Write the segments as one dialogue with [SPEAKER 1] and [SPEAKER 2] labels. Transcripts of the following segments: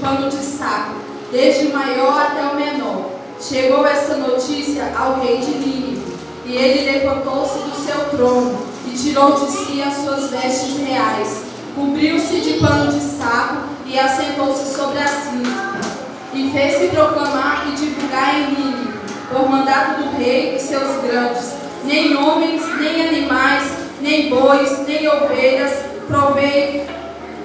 [SPEAKER 1] pano de saco, desde o maior até o menor. Chegou essa notícia ao rei de Nínive, e ele levantou-se do seu trono e tirou de si as suas vestes reais, cobriu-se de pano de saco e assentou-se sobre a cinza, e fez-se proclamar e divulgar em Nínive, por mandato do rei e seus grandes: nem homens, nem animais, nem bois, nem ovelhas provém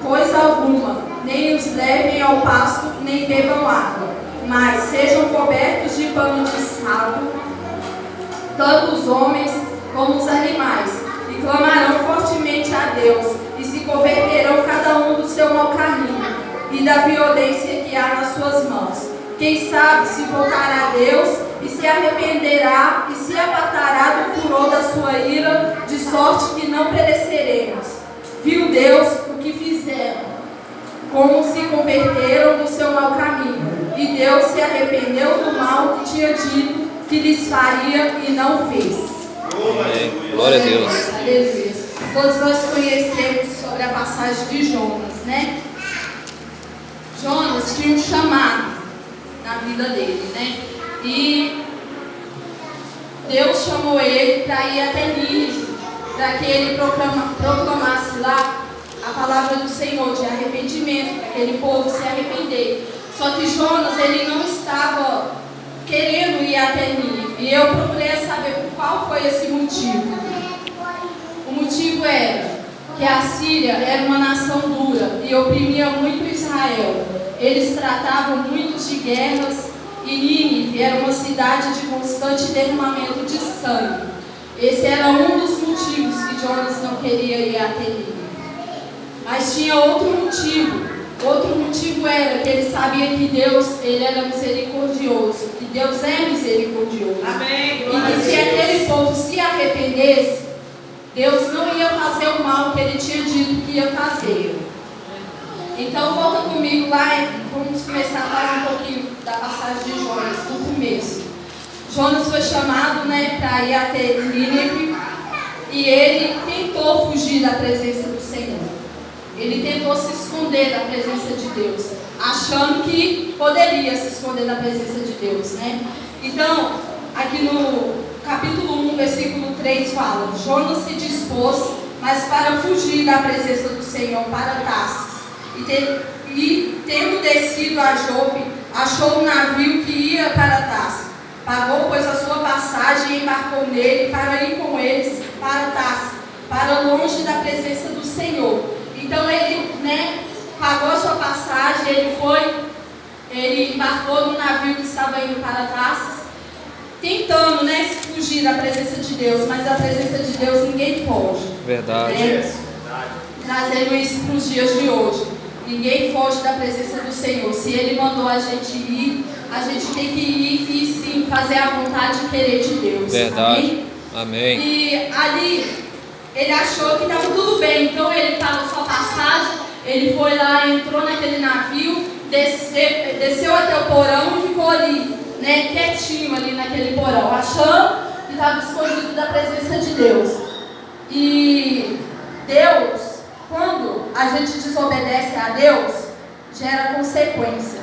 [SPEAKER 1] coisa alguma, nem os levem ao pasto, nem bebam água, mas sejam cobertos de pano de saco, tanto os homens como os animais, e clamarão fortemente a Deus, e se converterão cada um do seu mau caminho e da violência que há nas suas mãos. Quem sabe se voltará a Deus e se arrependerá e se apartará do furor da sua ira, de sorte que não pereceremos. Viu Deus o que fizeram, como se converteram do seu mau caminho, e Deus se arrependeu do mal que tinha dito que lhes faria e não fez.
[SPEAKER 2] Glória a Deus.
[SPEAKER 1] Aleluia. Todos nós conhecemos sobre a passagem de Jonas, né? Jonas tinha um chamado na vida dele, né? E Deus chamou ele para ir até Nínive, para que ele proclamasse lá a palavra do Senhor de arrependimento, para aquele povo se arrepender. Só que Jonas, ele não estava querendo ir até Nínive. E eu procurei saber por qual foi esse motivo. O motivo era que a Síria era uma nação dura e oprimia muito Israel. Eles tratavam muito de guerras e Nínive era uma cidade de constante derramamento de sangue. Esse era um dos motivos que Jonas não queria ir até Nínive. Mas tinha outro motivo. Outro motivo era que ele sabia que Deus, ele era misericordioso, que Deus é misericordioso.
[SPEAKER 3] Amém.
[SPEAKER 1] E que se aquele povo se arrependesse, Deus não ia fazer o mal que ele tinha dito que ia fazer. Então volta comigo lá, vamos começar a falar um pouquinho da passagem de Jonas, do começo. Jonas foi chamado, para ir até Nínive, e ele tentou fugir da presença do Senhor. Ele tentou se esconder da presença de Deus, achando que poderia se esconder da presença de Deus, Então, aqui no capítulo 1, versículo 3 fala: Jonas se dispôs, mas para fugir da presença do Senhor, para Tarsis. E tendo descido a Jope, achou um navio que ia para Tarsis. Pagou, pois, a sua passagem e embarcou nele para ir com eles para Tarsis, para longe da presença do Senhor. Então ele, pagou a sua passagem, ele embarcou no navio que estava indo para Tarsis, tentando, fugir da presença de Deus, mas da presença de Deus ninguém foge.
[SPEAKER 2] Verdade.
[SPEAKER 1] Trazendo isso para os dias de hoje. Ninguém foge da presença do Senhor. Se Ele mandou a gente ir, a gente tem que ir e sim fazer a vontade e querer de Deus.
[SPEAKER 2] Verdade. Amém.
[SPEAKER 1] E ali ele achou que estava tudo bem, então ele pagou sua passagem, ele foi lá, entrou naquele navio, desceu até o porão e ficou ali, quietinho ali naquele porão, achando que estava escondido da presença de Deus. E Deus, quando a gente desobedece a Deus, gera consequências,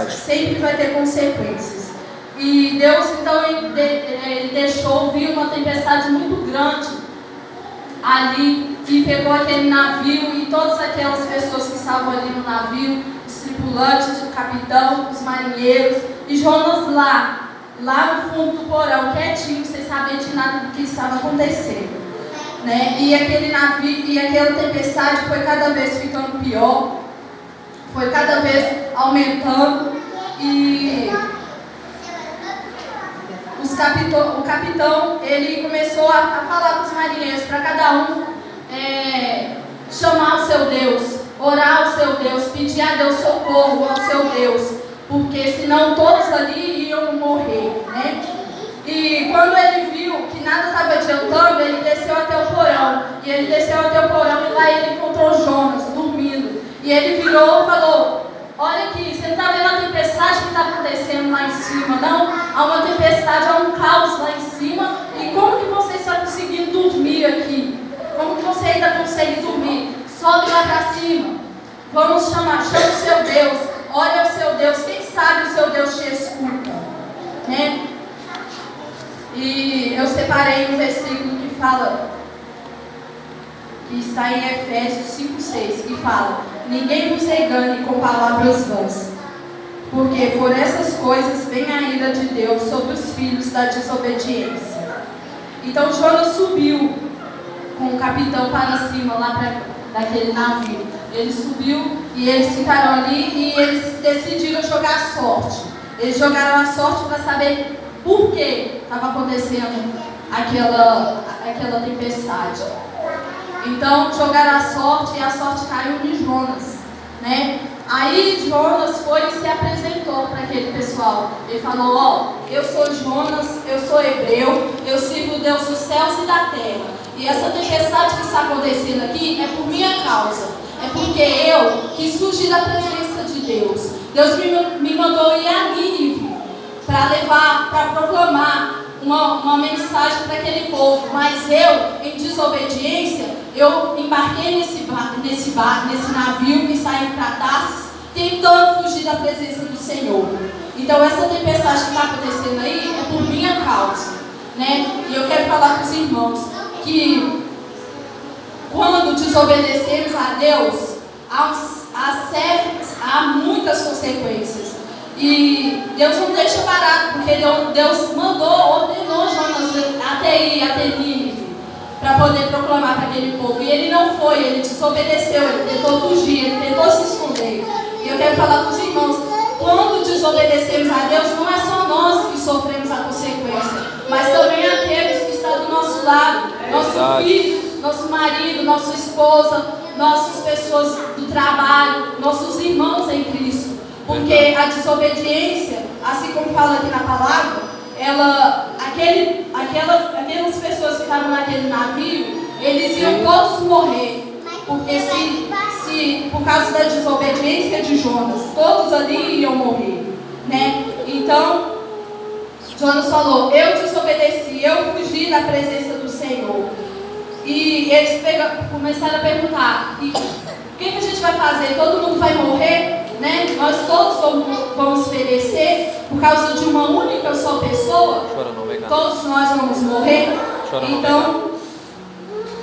[SPEAKER 1] Sempre vai ter consequências. E Deus, então, ele deixou vir uma tempestade muito grande ali, que pegou aquele navio e todas aquelas pessoas que estavam ali no navio, os tripulantes, o capitão, os marinheiros, e Jonas lá no fundo do porão, quietinho, sem saber de nada do que estava acontecendo, E aquele navio, e aquela tempestade foi cada vez ficando pior, foi cada vez aumentando, e o capitão, ele começou a falar para os marinheiros, para cada um chamar o seu Deus, orar ao seu Deus, pedir a Deus socorro ao seu Deus, porque senão todos ali iam morrer, E quando ele viu que nada estava adiantando, ele desceu até o porão, e lá ele encontrou Jonas dormindo, e ele virou e falou: olha aqui, você não está vendo a tempestade que está acontecendo lá em cima, não? Há uma tempestade, há um caos lá em cima. E como que você está conseguindo dormir aqui? Como que você ainda consegue dormir? Sobe lá para cima. Chama o seu Deus. Ore separei um versículo que fala, que está em Efésios 5:6, que fala: ninguém vos engane com palavras vãs, porque por essas coisas vem a ira de Deus sobre os filhos da desobediência. Então Jonas subiu com o capitão para cima, lá daquele navio. Ele subiu e eles ficaram ali e eles decidiram jogar sorte. Eles jogaram a sorte para saber por que estava acontecendo aquela tempestade. Então jogaram a sorte e a sorte caiu em Jonas, né? Aí Jonas foi e se apresentou para aquele pessoal. Ele falou: ó, eu sou Jonas, eu sou hebreu, eu sirvo o Deus dos céus e da terra. E essa tempestade que está acontecendo aqui é por minha causa. É porque eu quis fugir da presença de Deus. Deus me mandou ir a Nínive para levar, para proclamar uma mensagem para aquele povo. Mas eu, em desobediência, eu embarquei nesse navio que saiu para Tarsis, tentando fugir da presença do Senhor. Então essa tempestade que está acontecendo aí é por minha causa, né? E eu quero falar para os irmãos que quando desobedecemos a Deus, há muitas consequências. E Deus não deixa barato, porque Deus ordenou Jonas até Nínive, para poder proclamar para aquele povo. E ele não foi, ele desobedeceu, ele tentou fugir, ele tentou se esconder. E eu quero falar para os irmãos, quando desobedecemos a Deus, não é só nós que sofremos a consequência, mas também aqueles que estão do nosso lado, nosso filho, nosso marido, nossa esposa, nossas pessoas do trabalho, nossos irmãos em Cristo. Porque a desobediência, assim como fala aqui na palavra, aquelas pessoas que estavam naquele navio, eles iam todos morrer. Porque se por causa da desobediência de Jonas, todos ali iam morrer, né? Então, Jonas falou: eu desobedeci, eu fugi da presença do Senhor. E eles começaram a perguntar: e o que a gente vai fazer? Todo mundo vai morrer? Né? Nós todos vamos perecer por causa de uma única só pessoa? Todos nós vamos morrer? Então,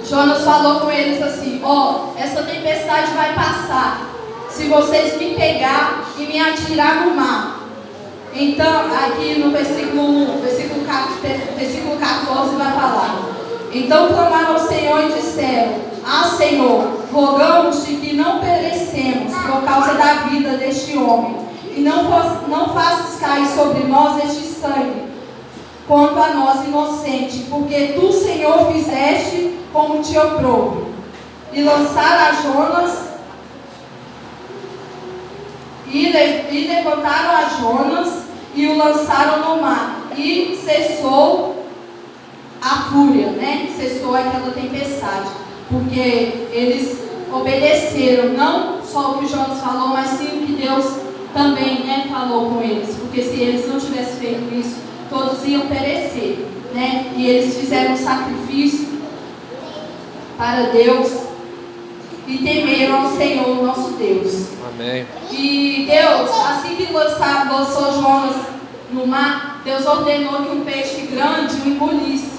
[SPEAKER 1] Jonas falou com eles assim: ó, essa tempestade vai passar se vocês me pegar e me atirar no mar. Então, aqui no versículo 14 vai falar: então clamaram ao Senhor e disseram: ah, Senhor, rogamos-te que não perecemos por causa da vida deste homem, e não faças cair sobre nós este sangue, quanto a nós inocentes, porque tu, Senhor, fizeste como te aprouve. E lançaram a Jonas, e levantaram a Jonas, e o lançaram no mar, e cessou a fúria, né? Cessou aquela tempestade, porque eles obedeceram, não só o que Jonas falou, mas sim o que Deus também, né, falou com eles, porque se eles não tivessem feito isso, todos iam perecer, né? E eles fizeram um sacrifício para Deus e temeram ao Senhor, nosso Deus.
[SPEAKER 2] Amém.
[SPEAKER 1] E Deus, assim que lançou Jonas no mar, Deus ordenou que um peixe grande o engolisse,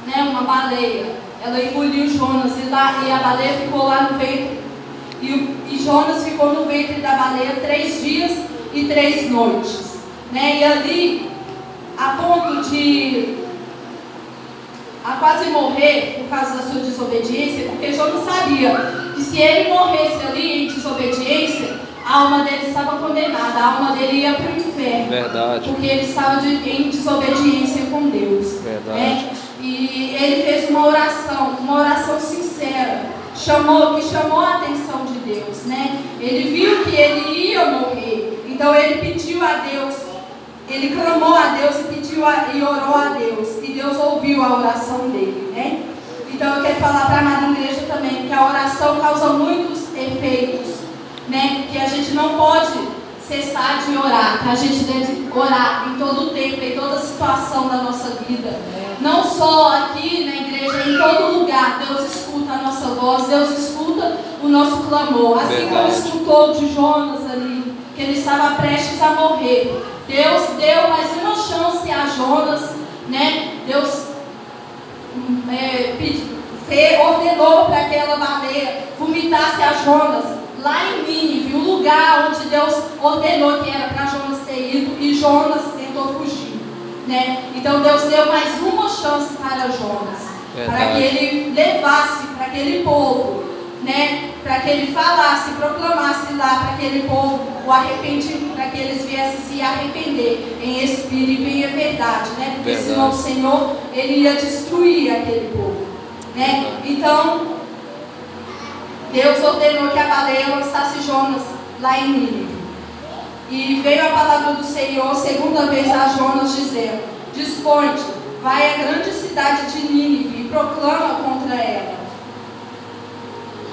[SPEAKER 1] né? Uma baleia. Ela engoliu Jonas e a baleia ficou lá no ventre. E Jonas ficou no ventre da baleia 3 dias e 3 noites, né? E ali, a ponto de quase morrer por causa da sua desobediência, porque Jonas sabia que se ele morresse ali em desobediência, a alma dele estava condenada, a alma dele ia para o inferno.
[SPEAKER 2] Verdade.
[SPEAKER 1] Porque ele estava em desobediência com Deus.
[SPEAKER 2] Verdade.
[SPEAKER 1] Né? E ele fez uma oração sincera, que chamou a atenção de Deus, né? Ele viu que ele ia morrer, então ele pediu a Deus, ele clamou a Deus e orou a Deus, e Deus ouviu a oração dele, né? Então eu quero falar para a amada igreja também, que a oração causa muitos efeitos, né? Que a gente não pode cessar de orar, que a gente deve orar em todo o tempo, em toda situação da nossa vida. Não só aqui na igreja, em todo lugar, Deus escuta a nossa voz, Deus escuta o nosso clamor. Assim como escutou de Jonas ali, que ele estava prestes a morrer. Deus deu mais uma chance a Jonas, né? Deus ordenou para aquela baleia vomitasse a Jonas lá em Nínive, o lugar onde Deus ordenou que era para Jonas ter ido, e Jonas tentou fugir, né? Então Deus deu mais uma chance para Jonas, para que ele levasse para aquele povo, né? Para que ele falasse, proclamasse lá para aquele povo o arrependimento, para que eles viessem se arrepender em espírito e em verdade, né? Porque senão o Senhor, ele ia destruir aquele povo, né? Então Deus ordenou que a baleia lançasse Jonas lá em Nínive. E veio a palavra do Senhor segunda vez a Jonas, dizendo: dispõe-te, vai à grande cidade de Nínive e proclama contra ela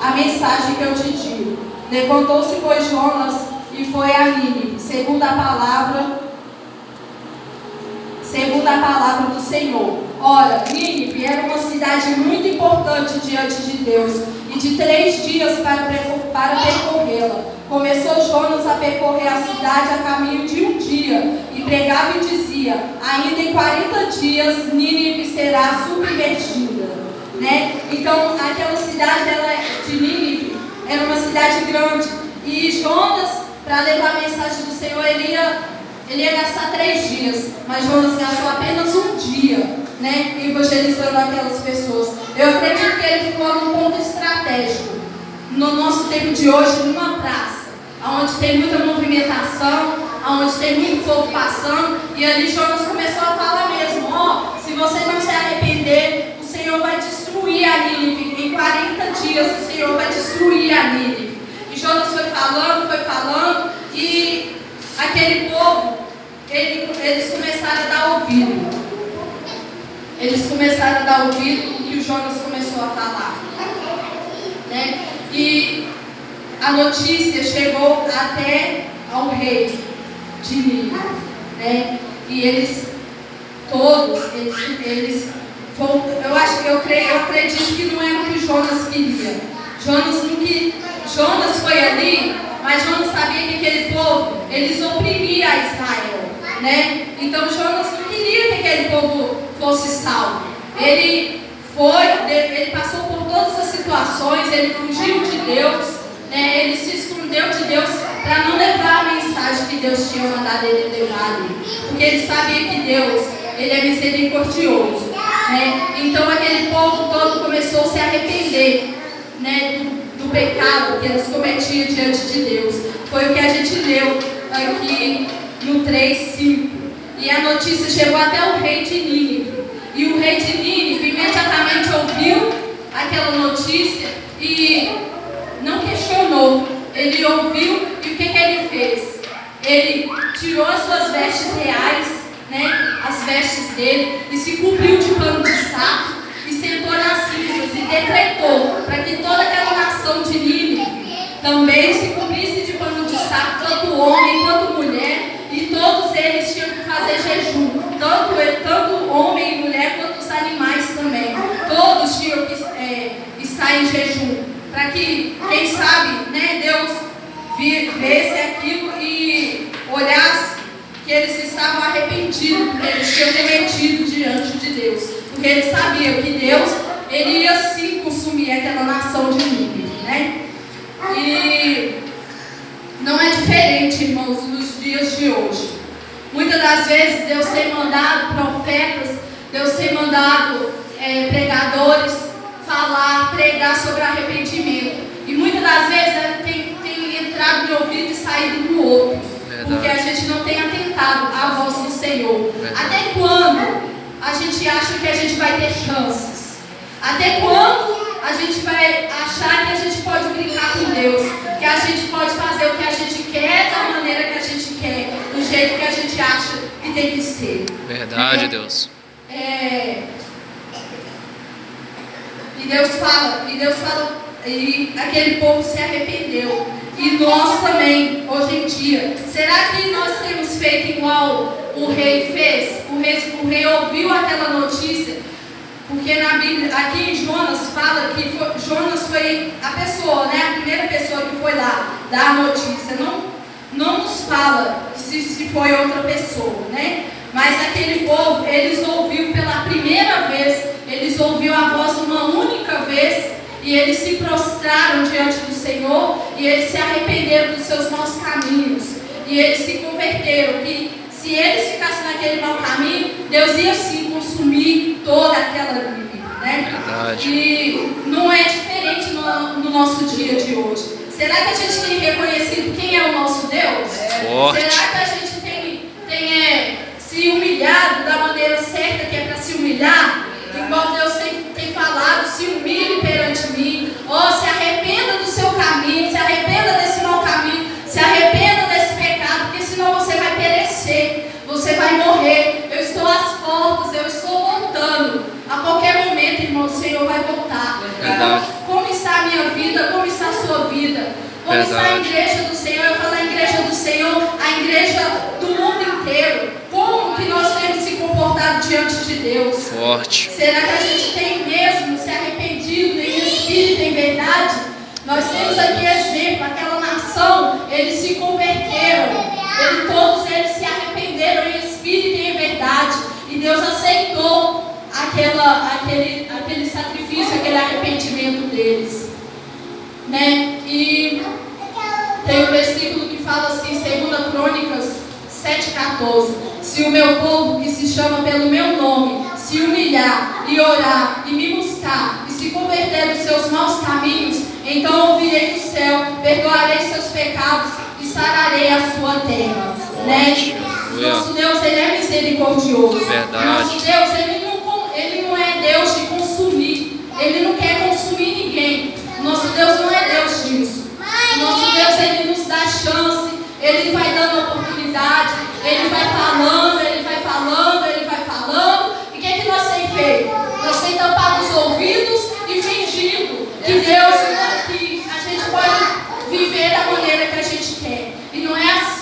[SPEAKER 1] a mensagem que eu te digo. Levantou-se, pois, Jonas e foi a Nínive, segundo a palavra do Senhor. Ora, Nínive era uma cidade muito importante diante de Deus, e de 3 dias para percorrê-la. Começou Jonas a percorrer a cidade a caminho de 1 dia, e pregava e dizia: ainda em 40 dias Nínive será submergida, né? Então, aquela cidade de Nínive era uma cidade grande, e Jonas, para levar a mensagem do Senhor, ele ia gastar 3 dias, mas Jonas gastou apenas 1 dia, né, evangelizando aquelas pessoas. Eu acredito que ele ficou num ponto estratégico, no nosso tempo de hoje, numa praça, onde tem muita movimentação, onde tem muito povo passando, e ali Jonas começou a falar mesmo: se você não se arrepender, o Senhor vai destruir a Nínive, em 40 dias o Senhor vai destruir a Nínive. E Jonas foi falando, e aquele povo, eles começaram a dar ouvido. Eles começaram a dar ouvido o que o Jonas começou a falar, né? E a notícia chegou até ao rei de Nínive, né? E eles todos, eu acredito que não era o que Jonas queria. Jonas foi ali, mas Jonas sabia que aquele povo, eles oprimiam a Israel, né? Então Jonas não queria que aquele povo fosse salvo. Ele passou por todas as situações, ele fugiu de Deus, né? Ele se escondeu de Deus para não levar a mensagem que Deus tinha mandado ele levar ali, porque ele sabia que Deus, ele é misericordioso, né? Então aquele povo todo começou a se arrepender, né, do pecado que eles cometiam diante de Deus. Foi o que a gente leu aqui no 3:5. E a notícia chegou até o rei de Nínive. E o rei de Nínive imediatamente ouviu aquela notícia e não questionou. Ele ouviu, e o que ele fez? Ele tirou as suas vestes reais, né, as vestes dele, e se cobriu de pano de saco e sentou nas cinzas e decretou para que toda aquela nação de Nínive também se cobrisse de pano de saco, tanto homem quanto mulher, e todos eles tinham que fazer jejum, tanto homem e mulher quanto os animais também. Todos tinham que estar em jejum, para que, quem sabe, né, Deus visse aquilo e olhasse que eles estavam arrependidos, porque eles tinham cometido diante de Deus, porque eles sabiam que Deus, ele ia sim consumir aquela nação de Nínive, né? E não é diferente, irmãos, nos dias de hoje. Muitas das vezes Deus tem mandado profetas, Deus tem mandado pregadores pregar sobre arrependimento. E muitas das vezes tem entrado no ouvido e saído no outro. Verdade. Porque a gente não tem atentado à voz do Senhor. Verdade. Até quando a gente acha que a gente vai ter chances? Até quando a gente vai achar que a gente pode brincar com Deus? Que a gente pode fazer o que a gente quer, da maneira que a gente quer, do jeito que a gente acha que tem que ser.
[SPEAKER 2] Verdade, Deus.
[SPEAKER 1] E Deus fala, e aquele povo se arrependeu. E nós também, hoje em dia, será que nós temos feito igual o rei fez? O rei ouviu aquela notícia, porque na Bíblia, aqui em Jonas, fala que Jonas foi a pessoa, né, a primeira pessoa que foi lá dar a notícia. Não nos fala se foi outra pessoa, né? Mas aquele povo, eles ouviram pela primeira vez, eles ouviram a voz uma única vez e eles se prostraram diante do Senhor e eles se arrependeram dos seus maus caminhos e eles se converteram, que se eles ficassem naquele mau caminho, Deus ia sim consumir toda aquela vida, né?
[SPEAKER 2] Verdade.
[SPEAKER 1] E não é diferente no nosso dia de hoje. Será que a gente tem reconhecido quem é o nosso Deus?
[SPEAKER 2] Forte.
[SPEAKER 1] Será que a gente tem se humilhado da maneira certa que é para se humilhar? Igual Deus tem falado, se humilhe perante mim. Se arrependa do seu caminho, se arrependa desse mau caminho, se arrependa desse pecado, porque senão você vai perecer, você vai morrer. Eu estou às portas, eu estou voltando. A qualquer momento, irmão, o Senhor vai voltar. Então, como está a minha vida? Como está a sua vida? Como está a igreja do Senhor? Eu falo a igreja do Senhor, a igreja do mundo inteiro. Como que nós temos se comportado diante de Deus?
[SPEAKER 2] Forte.
[SPEAKER 1] Será que a gente tem mesmo se arrependido em espírito e em verdade? Nós temos aqui exemplo, aquela nação, eles se converteram. Todos eles se arrependeram em espírito e em verdade. E Deus aceitou aquele sacrifício, aquele arrependimento deles, né? E tem um versículo que fala assim, 2 Crônicas 7,14: se o meu povo, que se chama pelo meu nome, se humilhar e orar e me buscar e se converter dos seus maus caminhos, então ouvirei do céu, perdoarei seus pecados e sararei a sua terra, né? Nosso Deus, Ele é misericordioso.
[SPEAKER 2] Verdade.
[SPEAKER 1] Nosso Deus, Ele não é Deus de consumir. Ele não quer consumir ninguém. Nosso Deus não é Deus disso. Nosso Deus, Ele nos dá chance. Ele vai dando oportunidade. Ele vai falando, Ele vai falando, Ele vai falando. E o que é que nós temos feito? Nós temos tampado os ouvidos e fingindo que Deus, que a gente pode viver da maneira que a gente quer. E não é assim.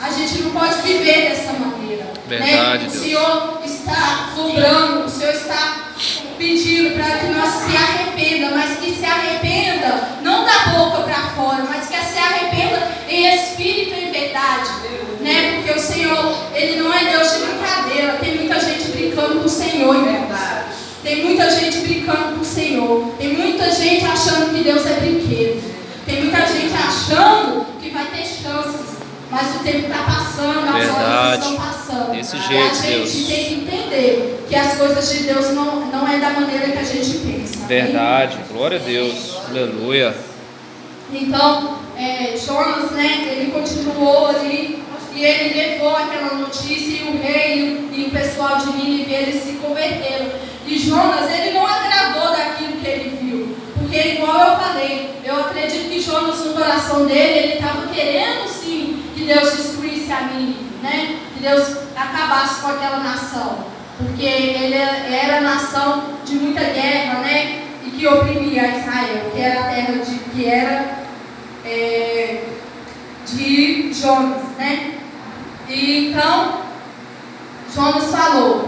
[SPEAKER 1] A gente não pode viver dessa maneira.
[SPEAKER 2] Verdade,
[SPEAKER 1] né? O
[SPEAKER 2] Deus.
[SPEAKER 1] Senhor está cobrando, o Senhor está pedindo para que nós se arrependa, mas que se arrependa não da boca para fora, mas que se arrependa em espírito e em verdade, né? Porque o Senhor, Ele não é Deus de brincadeira. Tem muita gente brincando com o Senhor, em verdade. Tem muita gente brincando com o Senhor. Tem muita gente achando que Deus é brinquedo. Tem muita gente achando que vai ter chances. Mas o tempo está passando, as horas estão passando.
[SPEAKER 2] Desse jeito,
[SPEAKER 1] e a gente
[SPEAKER 2] Deus.
[SPEAKER 1] tem que entender que as coisas de Deus não é da maneira que a gente pensa.
[SPEAKER 2] Verdade.
[SPEAKER 1] Hein?
[SPEAKER 2] Glória a Deus. Aleluia.
[SPEAKER 1] Então, Jonas, né, ele continuou ali e ele levou aquela notícia e o rei e o pessoal de Nínive, eles se converteram. E Jonas, ele não agradou daquilo que ele viu. Porque, igual eu falei, eu acredito que Jonas, no coração dele, ele estava querendo sim que Deus destruísse a Nínive, né? Que Deus acabasse com aquela nação. Porque ele era nação de muita guerra, né? E que oprimia Israel, que era a terra de Jonas, né? E então, Jonas falou,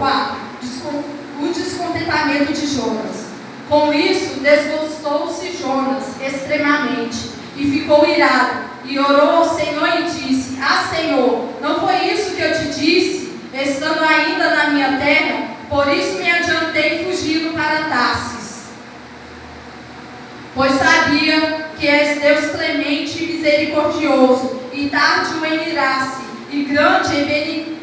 [SPEAKER 1] o descontentamento de Jonas. Com isso, desgostou-se Jonas extremamente e ficou irado e orou ao Senhor e disse: Senhor, não foi isso que eu te disse, estando ainda na minha terra? Por isso me adiantei fugindo para Tarsis, pois sabia que és Deus clemente e misericordioso, e tardio em irar-se, e grande em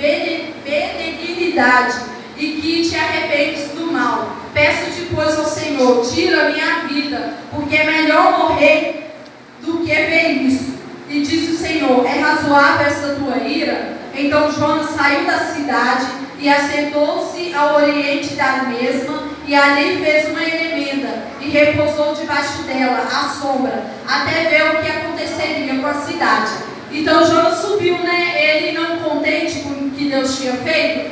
[SPEAKER 1] benignidade, e que te arrependes do mal. Peço-te, pois, ao Senhor, tira minha vida, porque é melhor morrer do que ver isso. E disse o Senhor: é razoável essa tua ira? Então Jonas saiu da cidade e assentou-se ao oriente da mesma, e ali fez uma eremenda, e repousou debaixo dela, à sombra, até ver o que aconteceria com a cidade. Então Jonas subiu, né? Ele não contente com o que Deus tinha feito,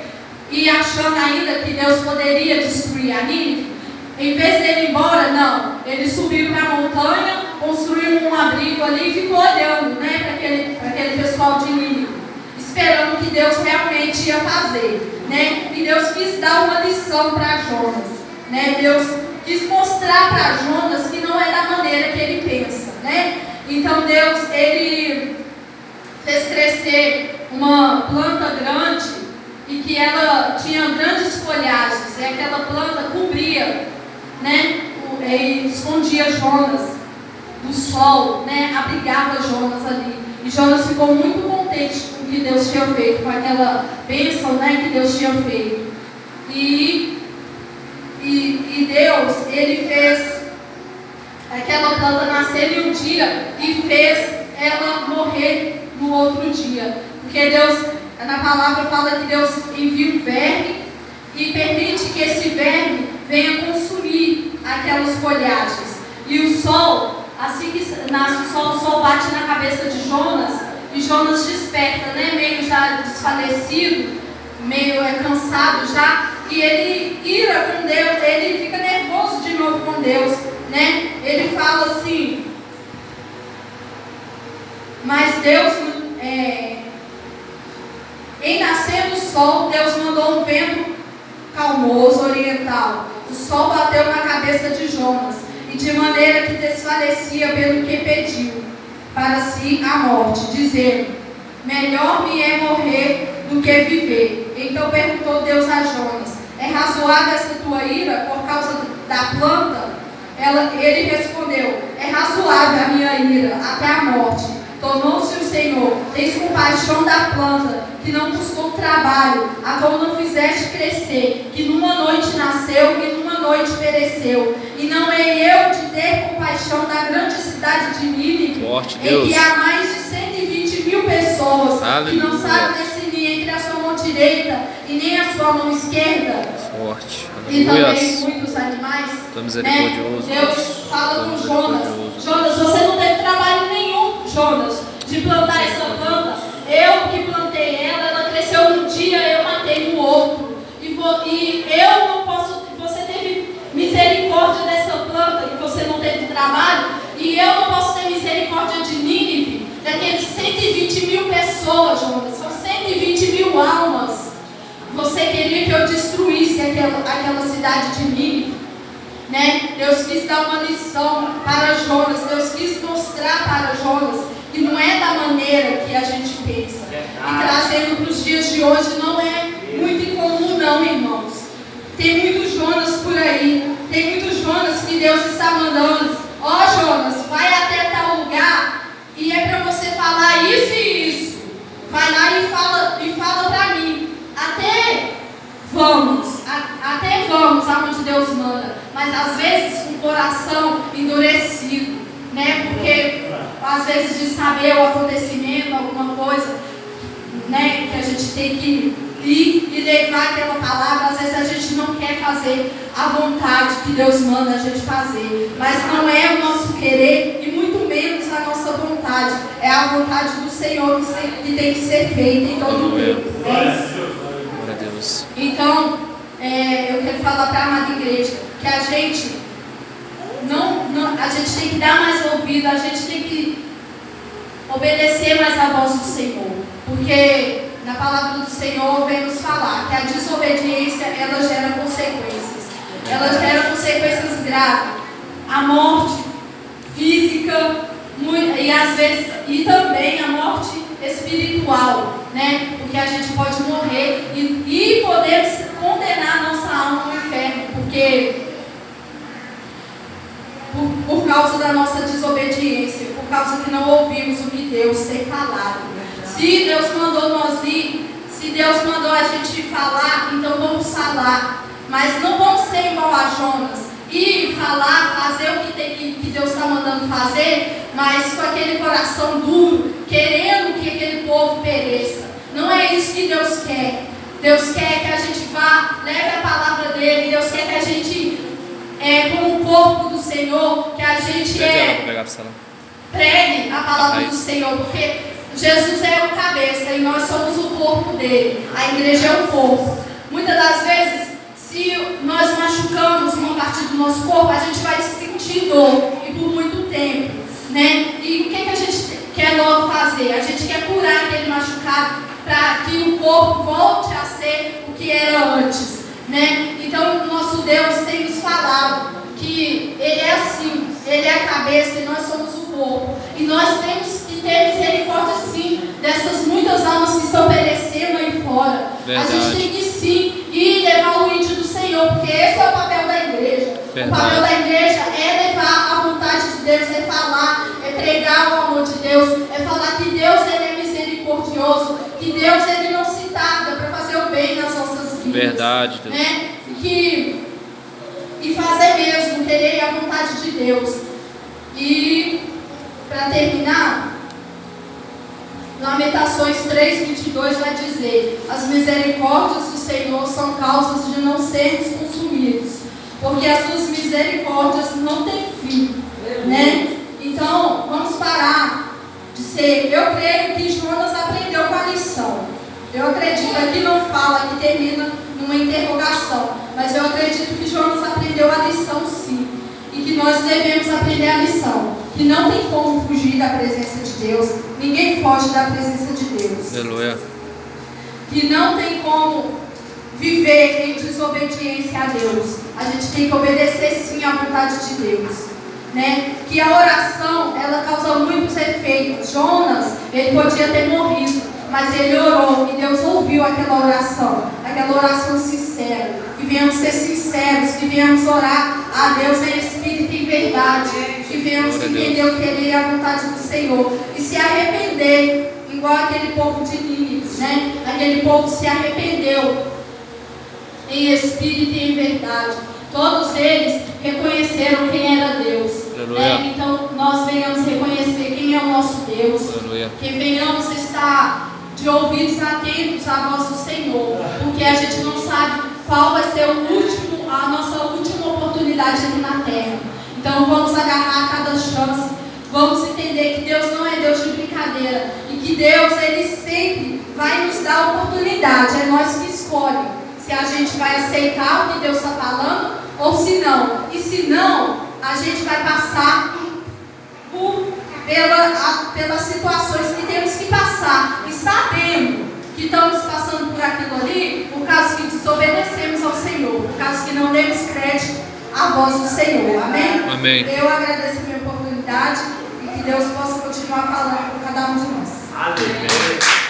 [SPEAKER 1] e achando ainda que Deus poderia destruir a Nínive, em vez dele ir embora, não, ele subiu para a montanha, construiu um abrigo ali e ficou olhando, né, para aquele pessoal de Nínive, esperando o que Deus realmente ia fazer, né? E Deus quis dar uma lição para Jonas, né? Deus quis mostrar para Jonas que não é da maneira que ele pensa, né? Então Deus, ele fez crescer uma planta grande e que ela tinha grandes folhagens, e aquela planta cobria, né, e escondia Jonas do sol, né, abrigava Jonas ali. E Jonas ficou muito contente com o que Deus tinha feito, com aquela bênção, né, que Deus tinha feito. E Deus, ele fez aquela planta nascer em um dia e fez ela morrer no outro dia. Porque Deus, na palavra fala que Deus envia um verme e permite que esse verme venha consumir aquelas folhagens. E o sol, assim que nasce o sol bate na cabeça de Jonas, e Jonas desperta, né, meio já desfalecido, meio cansado já, e ele ira com Deus, ele fica nervoso de novo com Deus, né? Ele fala assim, mas Deus, em nascendo o sol, Deus mandou um vento calmoso, oriental. O sol bateu na cabeça de Jonas, e de maneira que desfalecia pelo que pediu para si a morte, dizendo: melhor me é morrer do que viver. Então perguntou Deus a Jonas: é razoável essa tua ira por causa da planta? Ele respondeu: é razoável a minha ira até a morte. Tornou-se o Senhor: tens compaixão da planta, que não custou trabalho, a qual não fizeste crescer, que numa noite nasceu e numa noite pereceu. E não hei eu de ter compaixão da grande cidade de Nínive, em que há mais de 120 mil pessoas, que não sabem discernir entre a sua mão direita e nem a sua mão esquerda,
[SPEAKER 2] forte.
[SPEAKER 1] e também muitos animais,
[SPEAKER 2] misericordioso,
[SPEAKER 1] né? Deus fala com Jonas: Jonas, você não teve trabalho nenhum, Jonas, de plantar essa planta. Eu que plantei ela cresceu num dia, eu matei no outro. E eu não posso, você teve misericórdia dessa planta, que você não teve trabalho, e eu não posso ter misericórdia de Nínive, daqueles 120 mil pessoas, Jonas, são 120 mil almas. Você queria que eu destruísse aquela cidade de Nínive, né? Deus quis dar uma lição para Jonas, Deus quis mostrar para Jonas que não é da maneira que a gente pensa. E trazendo para os dias de hoje, não é muito incomum não, irmãos. Tem muitos Jonas por aí, tem muitos Jonas que Deus está mandando: ó, Jonas, vai até tal lugar e é para você falar isso e isso. Vai lá e fala para mim. Até vamos aonde Deus manda, mas às vezes com o coração endurecido, né? Porque às vezes de saber o acontecimento, alguma coisa, né, que a gente tem que ir e levar aquela palavra, às vezes a gente não quer fazer a vontade que Deus manda a gente fazer, mas não é o nosso querer e muito menos a nossa vontade, é a vontade do Senhor que tem que ser feita em todo o tempo, né? Então, eu quero falar para a amada igreja que a gente a gente tem que dar mais ouvido, a gente tem que obedecer mais a voz do Senhor, porque na palavra do Senhor vem nos falar que a desobediência, ela gera consequências, ela gera consequências graves, a morte física e às vezes e também a morte espiritual, né? Porque a gente pode morrer e podemos condenar nossa alma no inferno, porque por causa da nossa desobediência, por causa que não ouvimos o que Deus tem falado. Se Deus mandou nós ir, se Deus mandou a gente falar, então vamos falar, mas não vamos ser igual a Jonas e falar, fazer o que Deus está mandando fazer, mas com aquele coração duro, querendo que aquele povo pereça. Não é isso que Deus quer. Deus quer que a gente vá, leve a palavra dele. Deus quer que a gente, como o corpo do Senhor, que a gente pregue a palavra do Senhor, porque Jesus é o cabeça e nós somos o corpo dele. A igreja é o corpo. Muitas das vezes, se nós machucamos uma parte do nosso corpo, a gente vai sentir dor, e por muito tempo, né? E o que a gente quer logo fazer? A gente quer curar aquele machucado para que o corpo volte a ser o que era antes, né? Então, o nosso Deus tem nos falado que Ele é assim, Ele é a cabeça e nós somos o corpo. E nós temos que ter misericórdia, sim, dessas muitas almas que estão perecendo aí fora. Verdade. A gente tem O papel da igreja é levar a vontade de Deus, é falar, é pregar o amor de Deus, é falar que Deus ele é misericordioso, que Deus ele não se tarda para fazer o bem nas nossas vidas.
[SPEAKER 2] Verdade, Deus.
[SPEAKER 1] Né? E fazer mesmo, querer a vontade de Deus. E para terminar, Lamentações 3:22 vai dizer: as misericórdias do Senhor são causas de não sermos consumidos, porque as suas misericórdias não têm fim, né? Então, vamos parar de ser. Eu creio que Jonas aprendeu com a lição. Eu acredito, aqui não fala, aqui termina numa interrogação, mas eu acredito que Jonas aprendeu a lição sim, e que nós devemos aprender a lição, que não tem como fugir da presença de Deus, ninguém foge da presença de Deus.
[SPEAKER 2] Aleluia.
[SPEAKER 1] Que não tem como viver em desobediência a Deus. A gente tem que obedecer sim à vontade de Deus, né? Que a oração, ela causa muitos efeitos. Jonas, ele podia ter morrido, mas ele orou e Deus ouviu aquela oração sincera. Que venhamos ser sinceros, que venhamos orar a Deus em espírito e em verdade, que venhamos entender o querer e a vontade do Senhor e se arrepender, igual aquele povo de Nínive, né? Aquele povo se arrependeu em espírito e em verdade. Todos eles reconheceram quem era Deus, né? Então nós venhamos reconhecer quem é o nosso Deus, que venhamos estar de ouvidos atentos à voz do Senhor, porque a gente não sabe qual vai ser a nossa última oportunidade aqui na terra. Então vamos agarrar cada chance, vamos entender que Deus não é Deus de brincadeira e que Deus ele sempre vai nos dar oportunidade, é nós que escolhemos se a gente vai aceitar o que Deus está falando ou se não. E se não, a gente vai passar pelas situações que temos que passar e sabendo que estamos passando por aquilo ali, por causa que desobedecemos ao Senhor, por causa que não demos crédito à voz do Senhor. Amém?
[SPEAKER 2] Amém.
[SPEAKER 1] Eu agradeço a minha oportunidade e que Deus possa continuar falando por cada um de nós.
[SPEAKER 3] Amém.